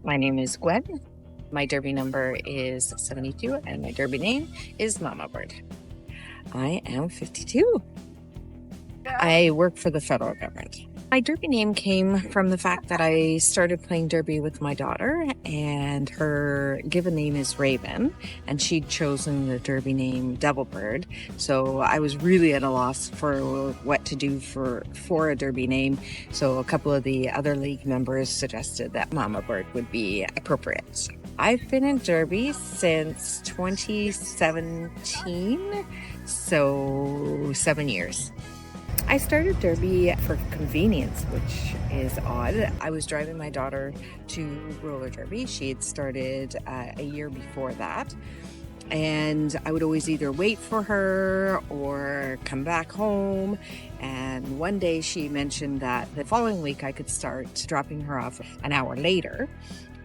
My name is Gwyn. My Derby number is 72 and my Derby name is Mama Bird. I am 52. I work for the federal government. My Derby name came from the fact that I started playing Derby with my daughter, and her given name is Raven, and she'd chosen the Derby name Devil Bird. So I was really at a loss for what to do for a Derby name. So a couple of the other league members suggested that Mama Bird would be appropriate. So I've been in Derby since 2017, so 7 years. I started Derby for convenience, which is odd. I was driving my daughter to roller derby. She had started a year before that. And I would always either wait for her or come back home. And one day she mentioned that the following week I could start dropping her off an hour later.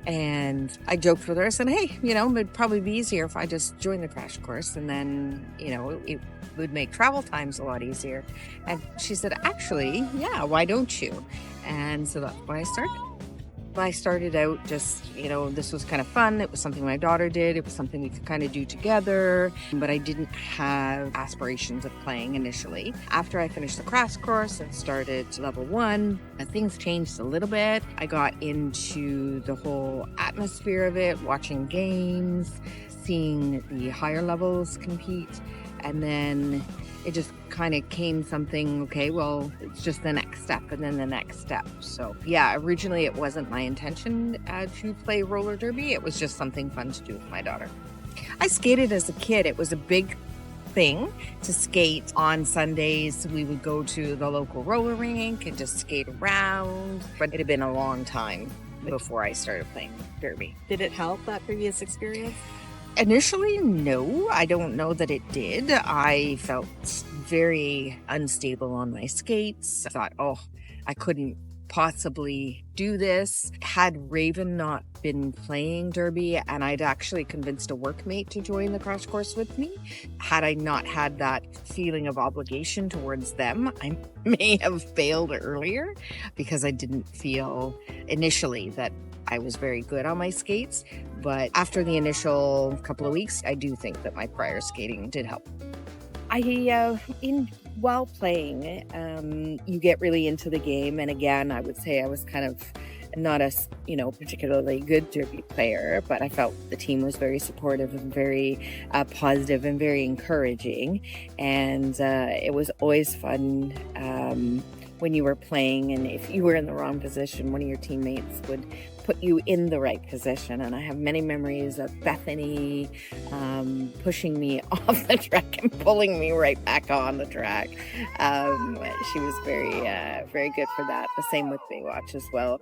And I joked with her. I said, hey, it'd probably be easier if I just joined the crash course, and then, it would make travel times a lot easier. And she said, actually, yeah, why don't you? And so that's when I started. I started out just, this was kind of fun. It was something my daughter did. It was something we could kind of do together, but I didn't have aspirations of playing initially. After I finished the crash course and started level 1, things changed a little bit. I got into the whole atmosphere of it, watching games, seeing the higher levels compete, and then it just kind of came something, okay, well, it's just the next step and then the next step. So yeah, originally it wasn't my intention to play roller derby. It was just something fun to do with my daughter. I skated as a kid. It was a big thing to skate on Sundays. We would go to the local roller rink and just skate around, but it had been a long time before I started playing derby. Did it help, that previous experience? Initially, no, I don't know that it did. I felt very unstable on my skates. I thought, I couldn't possibly do this. Had Raven not been playing derby, and I'd actually convinced a workmate to join the crash course with me, had I not had that feeling of obligation towards them, I may have failed earlier because I didn't feel initially that I was very good on my skates. But after the initial couple of weeks, I do think that my prior skating did help. While playing, you get really into the game. And again, I would say I was kind of not a particularly good derby player, but I felt the team was very supportive and very positive and very encouraging. And it was always fun when you were playing, and if you were in the wrong position, one of your teammates would put you in the right position. And I have many memories of Bethany pushing me off the track and pulling me right back on the track. She was very good for that. The same with Baywatch as well,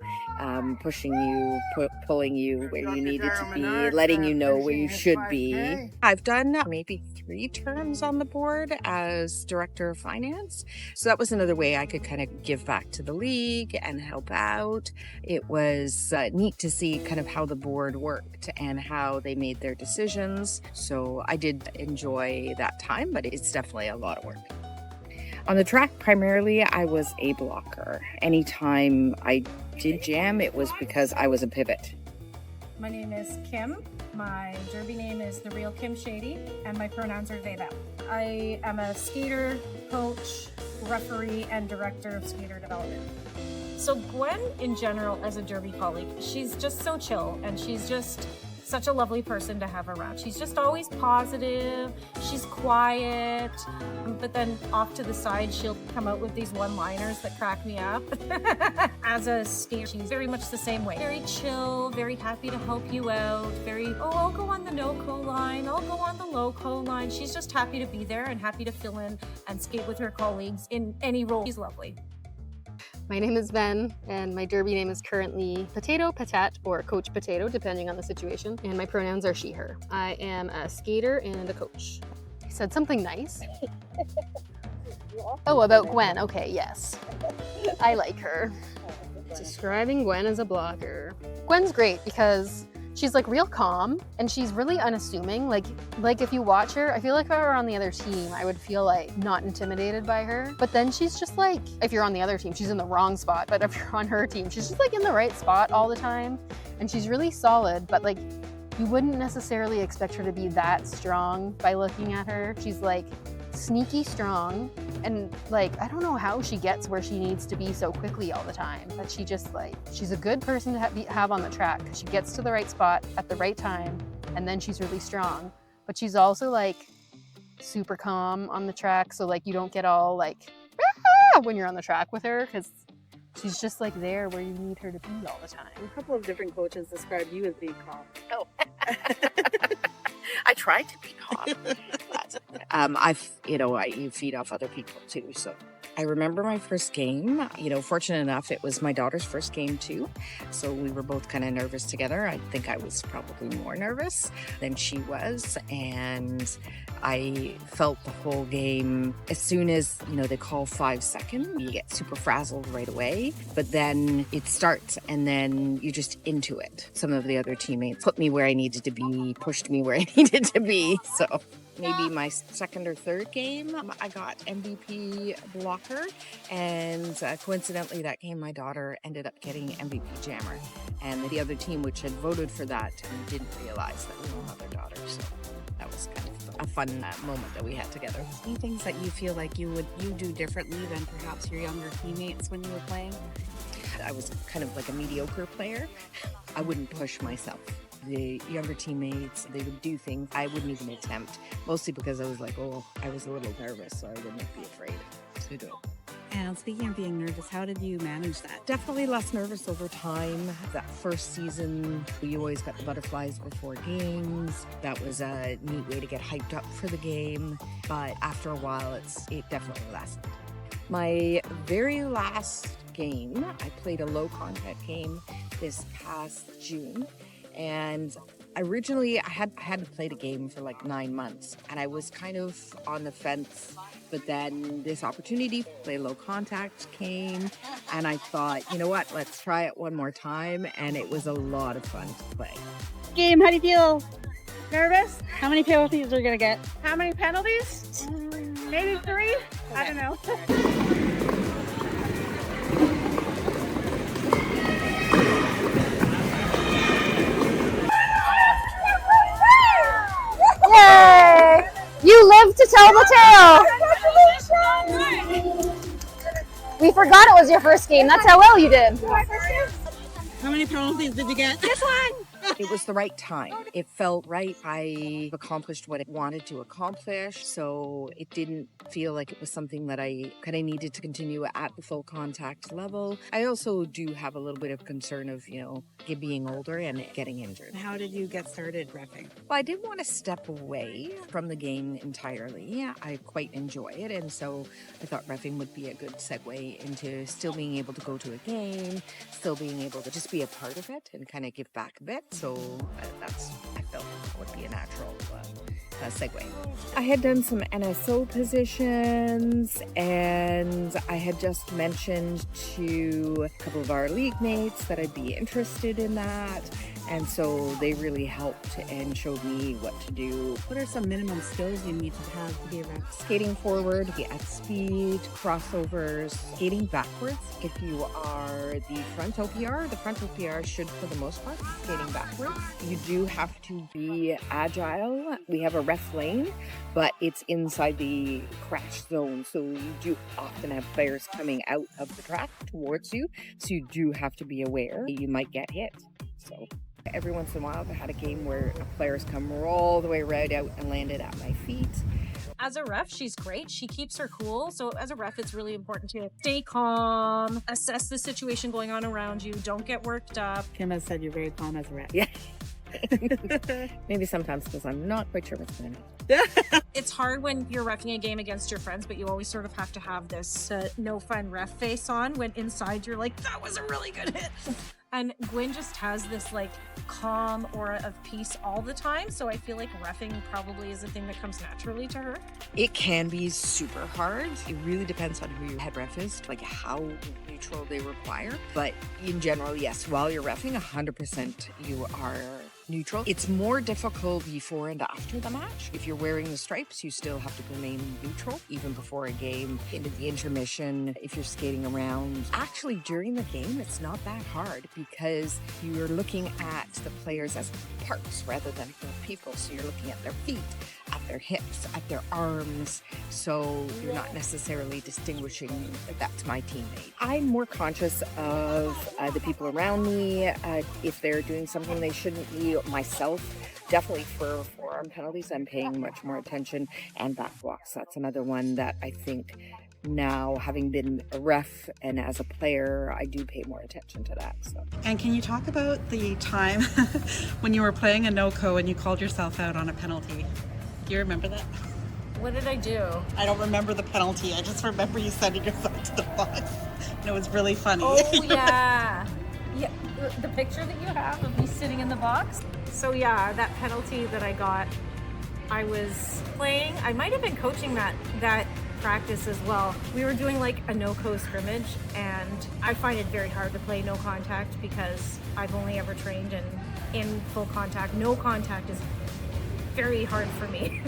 pushing you, pulling you where you needed to be, letting you know where you should be. I've done maybe 3 terms on the board as director of finance. So that was another way I could kind of give back to the league and help out. It was neat to see kind of how the board worked and how they made their decisions. So I did enjoy that time, but it's definitely a lot of work. On the track, primarily, I was a blocker. Anytime I did jam, it was because I was a pivot. My name is Kim. My derby name is The Real Kim Shady, and my pronouns are they, them. I am a skater, coach, referee, and director of skater development. So Gwen, in general, as a derby colleague, she's just so chill, and she's just such a lovely person to have around. She's just always positive, she's quiet, but then off to the side, she'll come out with these one-liners that crack me up. As a skater, she's very much the same way. Very chill, very happy to help you out, I'll go on the no-co line, I'll go on the low-co line. She's just happy to be there and happy to fill in and skate with her colleagues in any role. She's lovely. My name is Ben, and my derby name is currently Potato, Patat, or Coach Potato, depending on the situation. And my pronouns are she, her. I am a skater and a coach. I said something nice. Oh, about Gwen. Okay, yes. I like her. Describing Gwen as a blocker. Gwen's great because She's like real calm and she's really unassuming. Like if you watch her, I feel like if I were on the other team, I would feel like not intimidated by her. But then she's just like, if you're on the other team, she's in the wrong spot. But if you're on her team, she's just like in the right spot all the time. And she's really solid, but like you wouldn't necessarily expect her to be that strong by looking at her. She's like sneaky strong. And like, I don't know how she gets where she needs to be so quickly all the time, but she just like, she's a good person to have on the track. She gets to the right spot at the right time, and then she's really strong. But she's also like super calm on the track, so like you don't get all like, ah! when you're on the track with her, because she's just like there where you need her to be all the time. A couple of different coaches describe you as being calm. Oh. I tried to be calm. You feed off other people too. So I remember my first game, fortunate enough, it was my daughter's first game too. So we were both kind of nervous together. I think I was probably more nervous than she was. And I felt the whole game, as soon as, they call 5 seconds, you get super frazzled right away. But then it starts and then you're just into it. Some of the other teammates put me where I needed to be, pushed me where I needed to be. So maybe my second or third game, I got MVP blocker. And coincidentally, that game, my daughter ended up getting MVP jammer. And the other team, which had voted for that, didn't realize that we were other daughters. So that was kind of a fun moment that we had together. Any things that you feel like you do differently than perhaps your younger teammates when you were playing? I was kind of like a mediocre player. I wouldn't push myself. The younger teammates, they would do things I wouldn't even attempt, mostly because I was like, I was a little nervous, so I wouldn't be afraid to do it. And speaking of being nervous, how did you manage that? Definitely less nervous over time. That first season, you always got the butterflies before games. That was a neat way to get hyped up for the game. But after a while, it definitely lasted. My very last game, I played a low contact game this past June. And originally I hadn't played a game for like 9 months, and I was kind of on the fence, but then this opportunity to play low contact came, and I thought, you know what, let's try it one more time, and it was a lot of fun to play. Game, how do you feel? Nervous? How many penalties are you gonna get? How many penalties? Maybe 3? I don't know. Yay! You live to tell the tale! We forgot it was your first game. That's how well you did. How many penalties did you get? This one! It was the right time. It felt right. I accomplished what I wanted to accomplish, so it didn't feel like it was something that I kind of needed to continue at the full contact level. I also do have a little bit of concern of, being older and getting injured. How did you get started reffing? Well, I didn't want to step away from the game entirely. I quite enjoy it, and so I thought reffing would be a good segue into still being able to go to a game, still being able to just be a part of it and kind of give back a bit. So I felt would be a natural segue. I had done some NSO positions, and I had just mentioned to a couple of our league mates that I'd be interested in that. And so they really helped and showed me what to do. What are some minimum skills you need to have to be a ref? Skating forward, at speed, crossovers, skating backwards. If you are the front OPR should, for the most part, be skating backwards. You do have to be agile. We have a ref lane, but it's inside the crash zone. So you do often have players coming out of the track towards you. So you do have to be aware you might get hit. So every once in a while, I've had a game where a player's come all the way right out and landed at my feet. As a ref, she's great. She keeps her cool. So as a ref, it's really important to stay calm, assess the situation going on around you. Don't get worked up. Kim has said you're very calm as a ref. Yeah. Maybe sometimes because I'm not quite sure what's going on. It's hard when you're reffing a game against your friends, but you always sort of have to have this no fun ref face on when inside you're like, that was a really good hit. And Gwyn just has this like calm aura of peace all the time. So I feel like reffing probably is a thing that comes naturally to her. It can be super hard. It really depends on who your head ref is, like how neutral they require. But in general, yes, while you're reffing, 100% you are neutral. It's more difficult before and after the match. If you're wearing the stripes, you still have to remain neutral, even before a game, into the intermission, if you're skating around. Actually, during the game, it's not that hard because you're looking at the players as parts rather than people. So you're looking at their feet, at their hips, at their arms. So you're not necessarily distinguishing that's my teammate. I'm more conscious of the people around me. If they're doing something they shouldn't be, myself, definitely for forearm penalties, I'm paying much more attention. And back blocks, that's another one that I think now, having been a ref and as a player, I do pay more attention to that. So. And can you talk about the time when you were playing a no-co and you called yourself out on a penalty? Do you remember that? What did I do? I don't remember the penalty. I just remember you sending yourself to the box. And it was really funny. Oh, yeah. Yeah, the picture that you have of me sitting in the box. So yeah, that penalty that I got, I was playing. I might have been coaching that practice as well. We were doing like a no-co scrimmage, and I find it very hard to play no contact because I've only ever trained in full contact. No contact is very hard for me.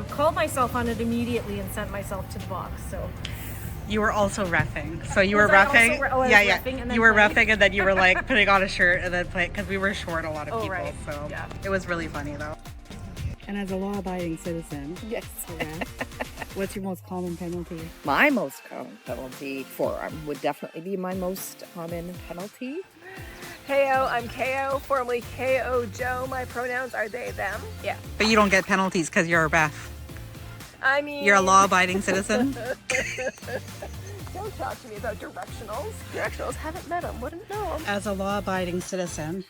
Called myself on it immediately and sent myself to the box. So You were also reffing. So you were Was I also reffing. reffing and then You were playing? reffing and then you were like putting on a shirt and then playing because we were short a lot of people. right. So Yeah. it was really funny though. And as a law-abiding citizen, Yes. what's your most common penalty? My most common penalty, forearm, would definitely be my most common penalty. KO, I'm KO, formerly KO Joe. My pronouns are they, them. Yeah. But you don't get penalties because you're a ref. I mean, You're a law-abiding citizen. Don't talk to me about directionals. Directionals, haven't met them, wouldn't know them. As a law-abiding citizen,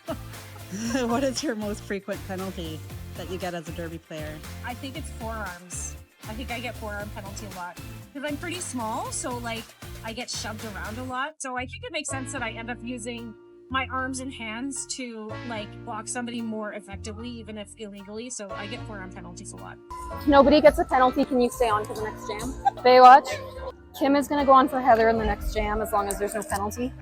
what is your most frequent penalty that you get as a derby player? I think it's forearms. I think I get forearm penalty a lot because I'm pretty small, so like I get shoved around a lot. So I think it makes sense that I end up using my arms and hands to like block somebody more effectively, even if illegally. So I get forearm penalties a lot. Nobody gets a penalty. Can you stay on for the next jam? Baywatch. Kim is going to go on for Heather in the next jam as long as there's no penalty.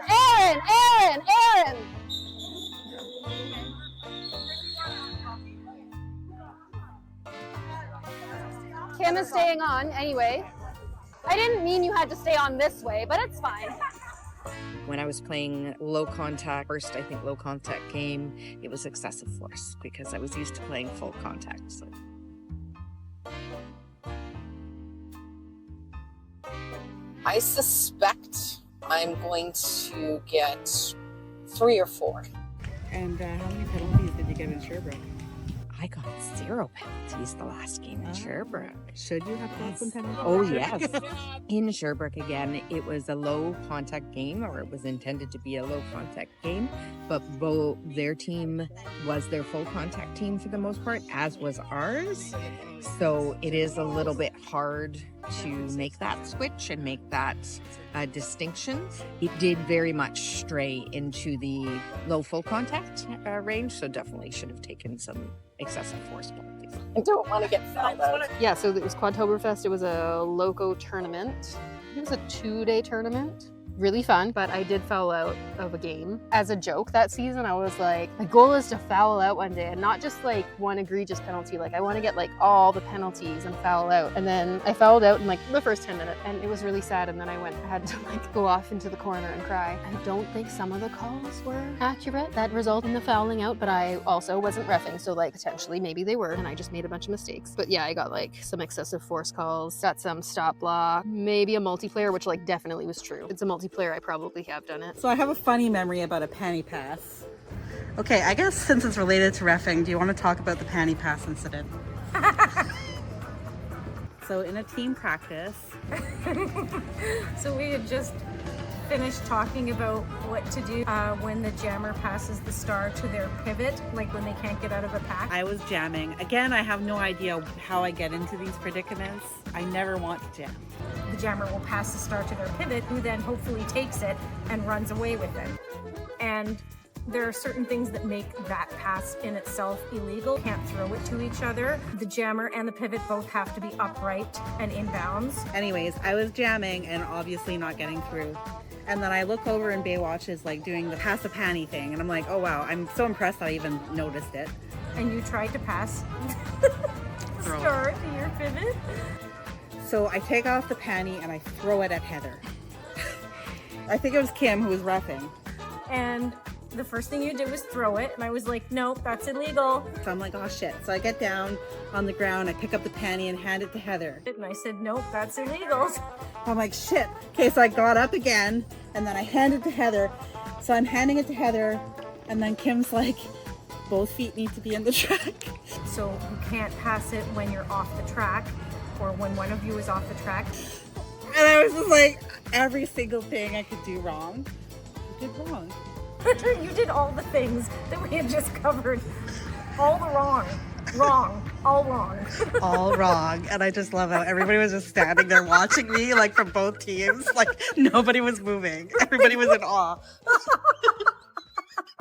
Aaron! Kim is staying on anyway. I didn't mean you had to stay on this way, but it's fine. When I was playing low contact, first I think low contact game, it was excessive force because I was used to playing full contact. So. I suspect I'm going to get 3 or 4. And how many penalties did you get in Sherbrooke? I got 0 penalties the last game in Sherbrooke. Should you have got some penalties? Oh, yes. In Sherbrooke, again, it was a low contact game, or it was intended to be a low contact game, but both their team was their full contact team for the most part, as was ours. So it is a little bit hard to make that switch and make that distinction. It did very much stray into the low full contact range, so definitely should have taken some excessive force penalties. I don't want to get fouled out. Yeah, so it was Quadtoberfest. It was a loco tournament. It was a 2-day tournament. Really fun, but I did foul out of a game. As a joke that season, I was like, my goal is to foul out one day and not just like one egregious penalty. Like I want to get like all the penalties and foul out. And then I fouled out in like the first 10 minutes and it was really sad. And then I had to like go off into the corner and cry. I don't think some of the calls were accurate that result in the fouling out, but I also wasn't reffing. So like potentially maybe they were and I just made a bunch of mistakes. But yeah, I got like some excessive force calls, got some stop block, maybe a multiplayer, which like definitely was true. It's a multiplayer, I probably have done it. So I have a funny memory about a panty pass. Okay, I guess since it's related to reffing, do you want to talk about the panty pass incident? So in a team practice. So we had just finished talking about what to do when the jammer passes the star to their pivot, like when they can't get out of a pack. I was jamming. Again, I have no idea how I get into these predicaments. I never want to jam. The jammer will pass the star to their pivot, who then hopefully takes it and runs away with it. And there are certain things that make that pass in itself illegal. Can't throw it to each other. The jammer and the pivot both have to be upright and in bounds. Anyways, I was jamming and obviously not getting through. And then I look over and Baywatch is like doing the pass a panty thing. And I'm like, oh wow, I'm so impressed that I even noticed it. And you tried to pass the star to your pivot. So I take off the panty and I throw it at Heather. I think it was Kim who was reffing. And the first thing you did was throw it, and I was like, nope, that's illegal. So I'm like, oh shit. So I get down on the ground, I pick up the panty and hand it to Heather. And I said, nope, that's illegal. I'm like, shit. Okay, so I got up again, and then I hand it to Heather. So I'm handing it to Heather, and then Kim's like, both feet need to be in the track. So you can't pass it when you're off the track, or when one of you is off the track. And I was just like, every single thing I could do wrong, I did wrong. You did all the things that we had just covered. All the wrong. All wrong. All wrong. And I just love how everybody was just standing there watching me, like from both teams. Like nobody was moving. Everybody was in awe.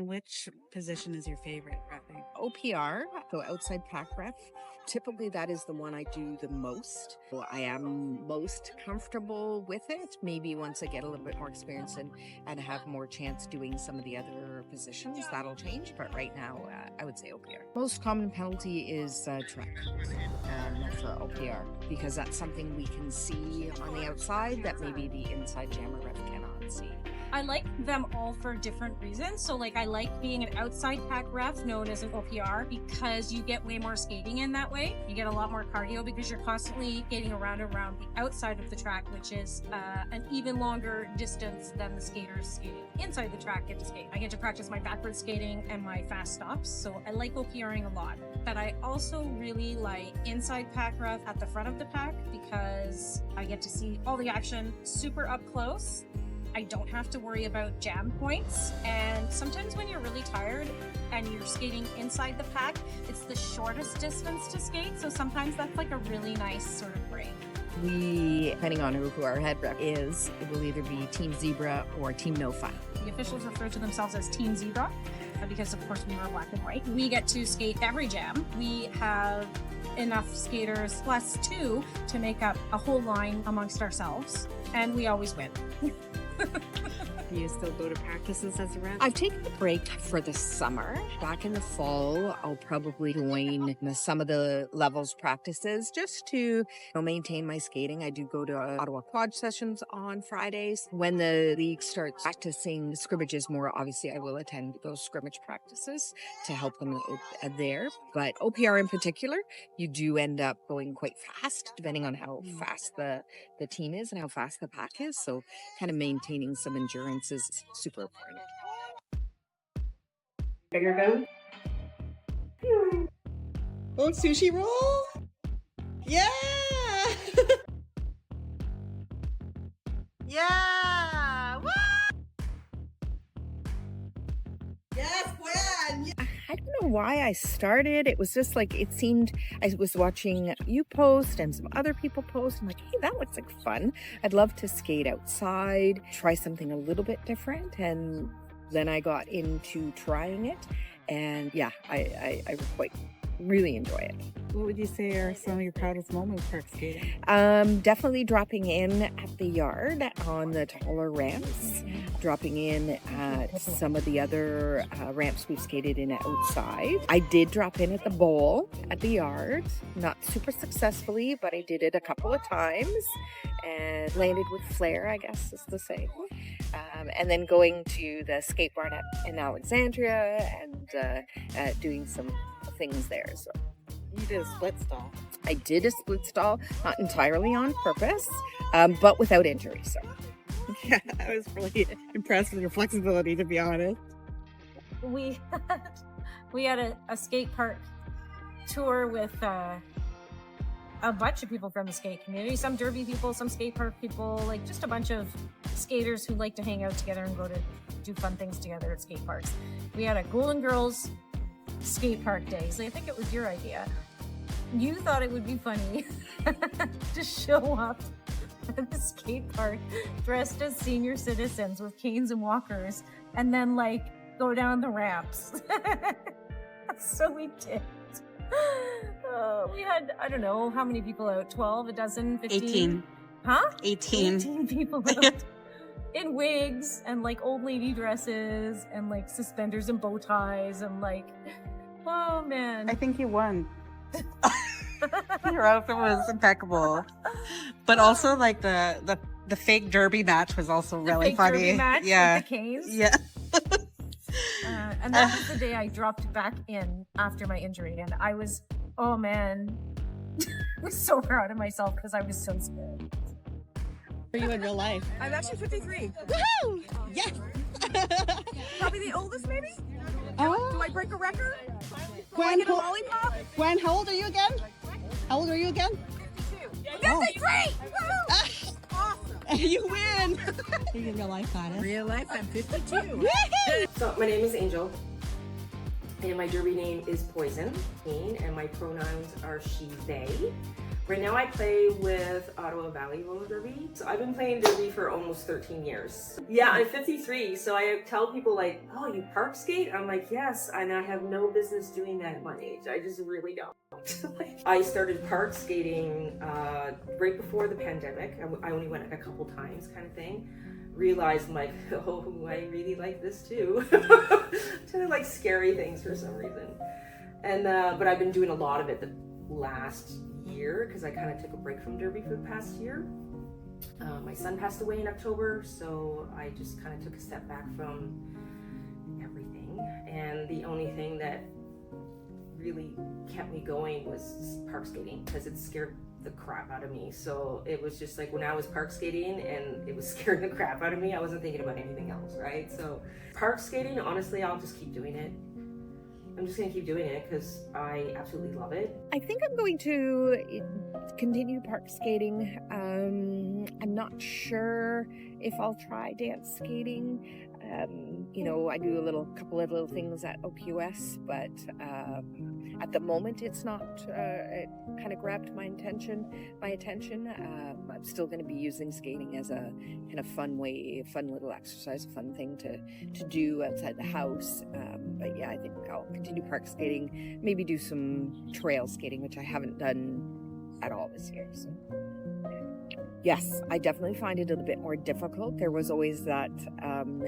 Which position is your favorite reffing? OPR, so outside pack ref. Typically that is the one I do the most. Well, I am most comfortable with it. Maybe once I get a little bit more experience and have more chance doing some of the other positions, that'll change. But right now, I would say OPR. Most common penalty is track. That's OPR, because that's something we can see on the outside that maybe the inside jammer ref cannot see. I like them all for different reasons. So like I like being an outside pack ref known as an OPR because you get way more skating in that way. You get a lot more cardio because you're constantly skating around and around the outside of the track, which is an even longer distance than the skaters skating inside the track get to skate. I get to practice my backward skating and my fast stops. So I like OPRing a lot. But I also really like inside pack ref at the front of the pack because I get to see all the action super up close. I don't have to worry about jam points, and sometimes when you're really tired and you're skating inside the pack, it's the shortest distance to skate, so sometimes that's like a really nice sort of break. We, depending on who our head rep is, it will either be Team Zebra or Team No Fun. The officials refer to themselves as Team Zebra because of course we were black and white. We get to skate every jam. We have enough skaters plus two to make up a whole line amongst ourselves, and we always win. Do you still go to practices as a ref? I've taken a break for the summer. Back in the fall, I'll probably join some of the levels practices just to maintain my skating. I do go to Ottawa quad sessions on Fridays. When the league starts practicing scrimmages more, obviously I will attend those scrimmage practices to help them there. But OPR in particular, you do end up going quite fast, depending on how fast the team is and how fast the pack is. So kind of maintaining some endurance is super important. Bigger gun? Oh, sushi roll? Yeah! Yeah! Woo! Yes, Gwyn! I don't know why I started. It was just like, it seemed, I was watching you post and some other people post. I'm like, hey, that looks like fun. I'd love to skate outside, try something a little bit different. And then I got into trying it. And yeah, I quite really enjoy it. What would you say are some of your proudest moments for skating? Definitely dropping in at the yard on the taller ramps, dropping in at some of the other ramps we've skated in outside. I did drop in at the bowl at the yard, not super successfully, but I did it a couple of times and landed with flair, I guess is the same. And then going to the skate barn in Alexandria and doing some things there. So You did a split stall. I did a split stall, not entirely on purpose, but without injury. So Yeah, I was really impressed with your flexibility, to be honest. We had a skate park tour with a bunch of people from the skate community, some derby people, some skate park people, like just a bunch of skaters who like to hang out together and go to do fun things together at skate parks. We had a Golden Girls skate park day. So I think it was your idea. You thought it would be funny to show up at the skate park dressed as senior citizens with canes and walkers and then like go down the ramps. So we did. We had, I don't know, how many people out? 12, a dozen, 15? 18. Huh? 18. 18 people out. In wigs and like old lady dresses and like suspenders and bow ties and like, oh man. I think you won. Your outfit was impeccable. But also like the fake derby match was also really fake funny. derby match yeah. with the canes. Yeah. And that was the day I dropped back in after my injury, and I was, oh man, I was so proud of myself because I was so scared. Are you in real life? I'm actually 53. Woohoo! Yes! Probably the oldest, maybe? Oh. Do I break a record? Gwen, Get a lollipop? Gwen, how old are you again? How old are you again? 52. 53! Woo! Awesome. You win! Are you in real life, Goddess? Real life, I'm 52. So my name is Angel, and my derby name is Poison, and my pronouns are she, they. Right now I play with Ottawa Roller Derby. So I've been playing derby for almost 13 years. Yeah, I'm 53, so I tell people like, oh, you park skate? I'm like, yes, and I have no business doing that at my age. I just really don't. I started park skating right before the pandemic. I only went a couple times kind of thing. Realized I'm like, oh, I really like this too. To like scary things for some reason. And but I've been doing a lot of it the last year because I kind of took a break from derby for the past year. My son passed away in October, so I just kind of took a step back from everything. And the only thing that really kept me going was park skating because it scared the crap out of me. So it was just like when I was park skating and it was scaring the crap out of me, I wasn't thinking about anything else, right? So park skating, honestly, I'll just keep doing it. I'm just gonna keep doing it because I absolutely love it. I think I'm going to continue park skating. I'm not sure if I'll try dance skating. You know, I do a couple of little things at OQS, but at the moment it's not, it kind of grabbed my attention. I'm still going to be using skating as a kind of fun little exercise, fun thing to do outside the house. But yeah, I think I'll continue park skating, maybe do some trail skating, which I haven't done at all this year. So. Yes, I definitely find it a little bit more difficult. There was always that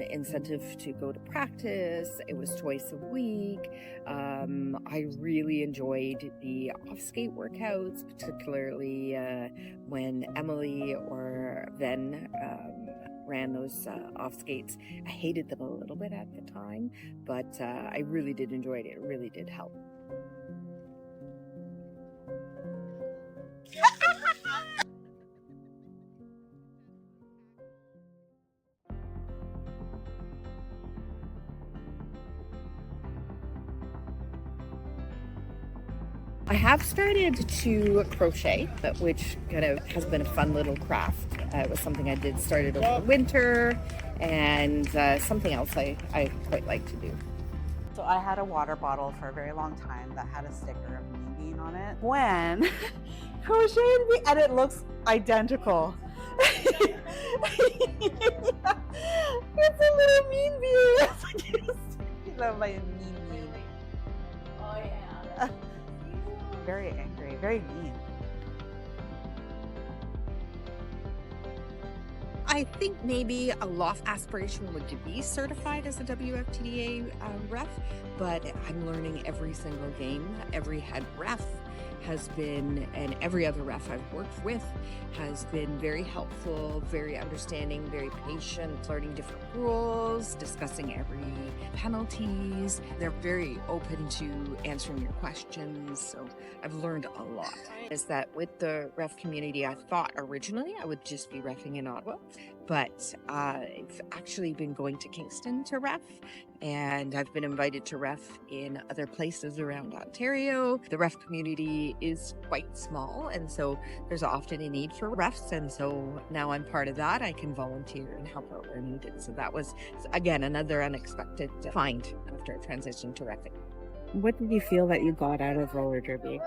incentive to go to practice. It was twice a week. I really enjoyed the off-skate workouts, particularly when Emily or Ven ran those off skates. I hated them a little bit at the time, but I really did enjoy it. It really did help. I have started to crochet, which kind of has been a fun little craft. It was something I started over the winter, and something else I quite like to do. So I had a water bottle for a very long time that had a sticker of Mean Bean on it. When crocheted me, and it looks identical. It's a little Mean Bean. It's like you love my Mean Bean. Oh yeah. Very angry, very mean. I think maybe a loft aspiration would be certified as a WFTDA ref, but I'm learning every single game. Every head ref has been, and every other ref I've worked with has been very helpful, very understanding, very patient, learning different rules, discussing every penalties. They're very open to answering your questions, so I've learned a lot. Is that with the ref community, I thought originally I would just be reffing in Ottawa, but I've actually been going to Kingston to ref, and I've been invited to ref in other places around Ontario. The ref community is quite small, and so there's often a need for refs, and so now I'm part of that. I can volunteer and help out where needed. So that was, again, another unexpected find after transitioning to refing. What did you feel that you got out of roller derby?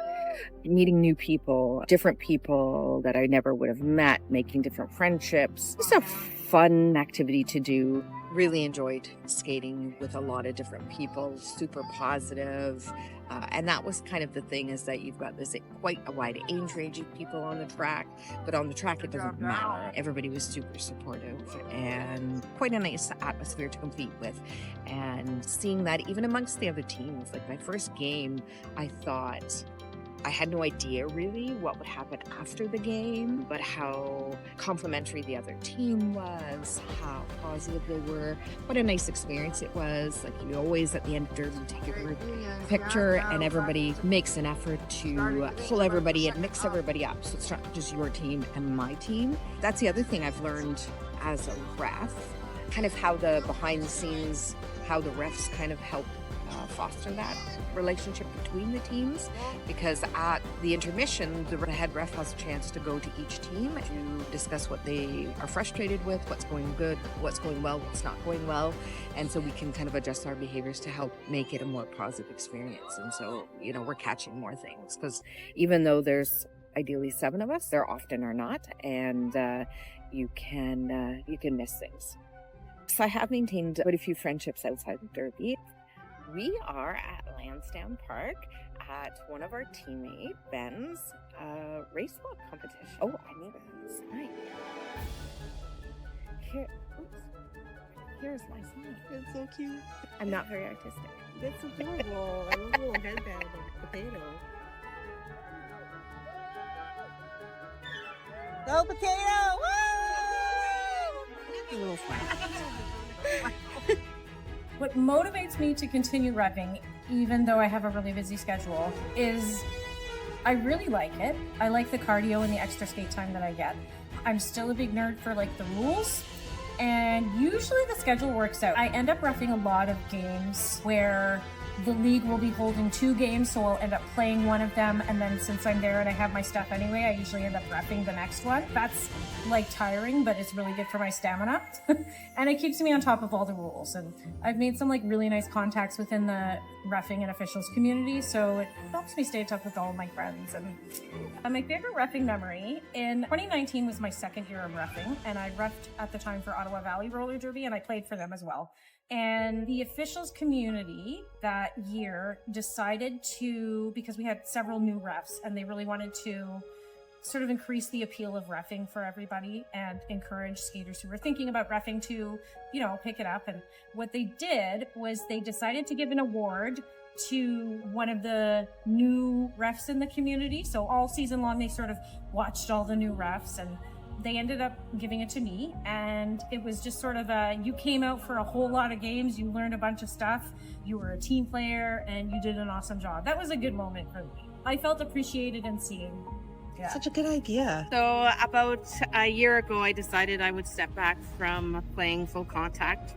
Meeting new people, different people that I never would have met, making different friendships. Just a fun activity to do. Really enjoyed skating with a lot of different people, super positive. And that was kind of the thing, is that you've got this quite a wide age range of people on the track, but on the track it doesn't matter. Everybody was super supportive and quite a nice atmosphere to compete with. And seeing that even amongst the other teams, like my first game, I thought, I had no idea really what would happen after the game, but how complimentary the other team was, how positive they were. What a nice experience it was. Like, you always at the end of derby take a group picture and everybody makes an effort to pull everybody and mix everybody up. So it's not just your team and my team. That's the other thing I've learned as a ref, kind of how the behind the scenes, how the refs kind of help foster that relationship between the teams, because at the intermission the head ref has a chance to go to each team to discuss what they are frustrated with, what's going good, what's going well, what's not going well, and so we can kind of adjust our behaviors to help make it a more positive experience. And so, you know, we're catching more things, because even though there's ideally 7 of us, there often are not, and you can miss things. So I have maintained quite a few friendships outside of derby. We are at Lansdowne Park at one of our teammate Ben's race walk competition. Oh, I need a sign. Here's my sign. It's so cute. I'm not very artistic. That's adorable. I love the little headband of potato. Go potato! Woo! Little flag. What motivates me to continue repping, even though I have a really busy schedule, is I really like it. I like the cardio and the extra skate time that I get. I'm still a big nerd for like the rules, and usually the schedule works out. I end up reffing a lot of games where the league will be holding 2 games, so I'll end up playing one of them, and then since I'm there and I have my stuff anyway, I usually end up reffing the next one. That's like tiring, but it's really good for my stamina. And it keeps me on top of all the rules. And I've made some like really nice contacts within the reffing and officials community, so it helps me stay in touch with all of my friends. And my favorite reffing memory in 2019 was my 2nd year of reffing, and I reffed at the time for Ottawa Roller Derby, and I played for them as well. And the officials community that year decided to, because we had several new refs and they really wanted to sort of increase the appeal of reffing for everybody and encourage skaters who were thinking about reffing to, you know, pick it up. And what they did was they decided to give an award to one of the new refs in the community. So all season long, they sort of watched all the new refs, and they ended up giving it to me. And it was just sort of you came out for a whole lot of games, you learned a bunch of stuff, you were a team player, and you did an awesome job. That was a good moment for me. I felt appreciated and seen. Yeah. Such a good idea. So about a year ago, I decided I would step back from playing full contact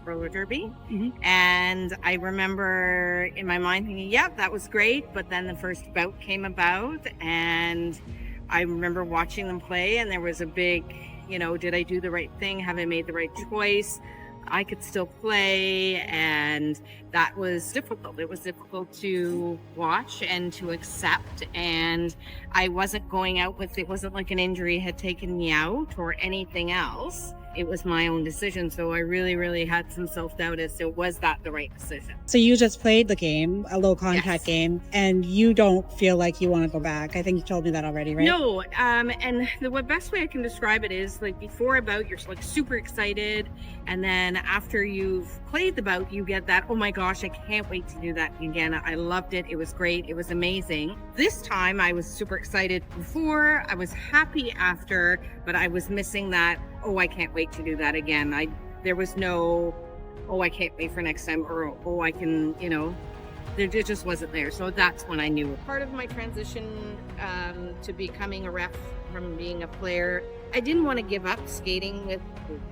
roller derby. Mm-hmm. And I remember in my mind thinking, yeah, that was great. But then the first bout came about, and I remember watching them play, and there was a big, you know, did I do the right thing? Have I made the right choice? I could still play, and that was difficult. It was difficult to watch and to accept, and I wasn't going out with, it wasn't like an injury had taken me out or anything else. It was my own decision, so I really, really had some self-doubt as to, was that the right decision? So you just played the game, a low contact game, and you don't feel like you want to go back. I think you told me that already, right? No, and the best way I can describe it is, like, before a bout, you're like super excited, and then after you've played the bout, you get that, oh my gosh, I can't wait to do that again. I loved it. It was great. It was amazing. This time I was super excited before, I was happy after, but I was missing that, oh, I can't wait to do that again. There was no, oh, I can't wait for next time, or oh, I can, you know, it just wasn't there. So that's when I knew. Part of my transition to becoming a ref from being a player, I didn't want to give up skating with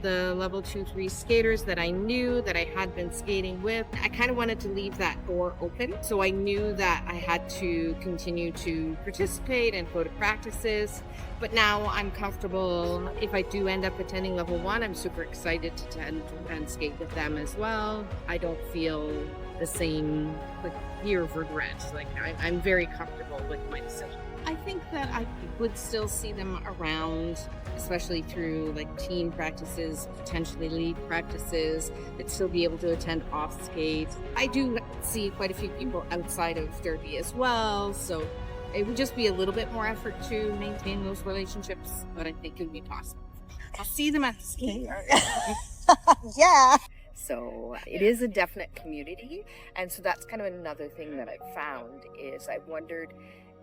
the level 2-3 skaters that I knew that I had been skating with. I kind of wanted to leave that door open. So I knew that I had to continue to participate and go to practices. But now I'm comfortable. If I do end up attending level 1, I'm super excited to attend and skate with them as well. I don't feel the same fear of regret. I'm very comfortable with my decision. I think that I would still see them around, especially through team practices, potentially league practices. They'd still be able to attend off skate. I do see quite a few people outside of Derby as well, so it would just be a little bit more effort to maintain those relationships, but I think it would be possible. I'll see them at the skate. Yeah. So it is a definite community, and so that's kind of another thing that I've found is I've wondered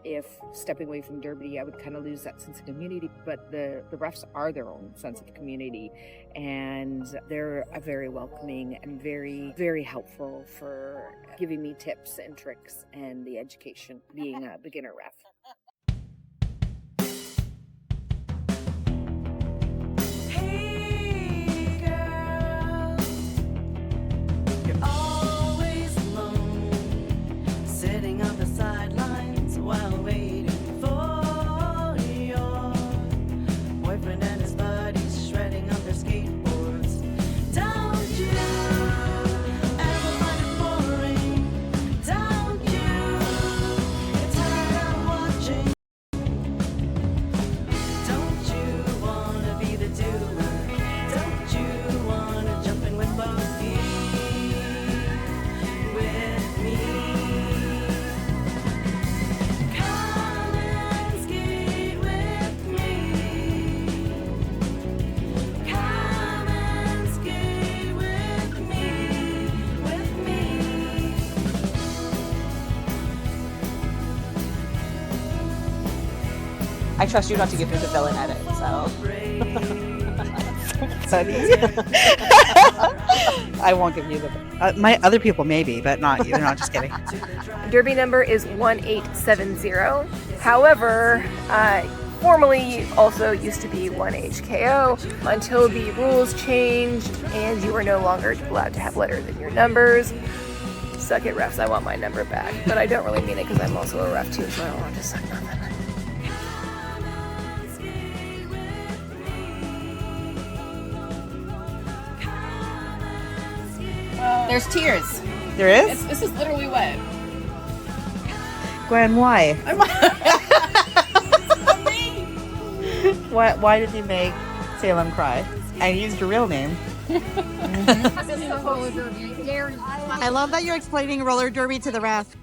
if stepping away from Derby, I would kind of lose that sense of community, but the refs are their own sense of community, and they're very welcoming and very, very helpful for giving me tips and tricks and the education being a beginner ref. I trust you not to give me the villain edit, so. I won't give you the. My other people maybe, but not you. Not just kidding. Derby number is 1870. However, formerly also used to be 1HKO until the rules changed and you are no longer allowed to have letters in your numbers. Suck it, refs. I want my number back, but I don't really mean it because I'm also a ref too, so I don't want to suck nothing. There's tears. There is? This is literally wet. Gwen, why? Why did you make Salem cry? I used your real name. I love that you're explaining roller derby to the ref.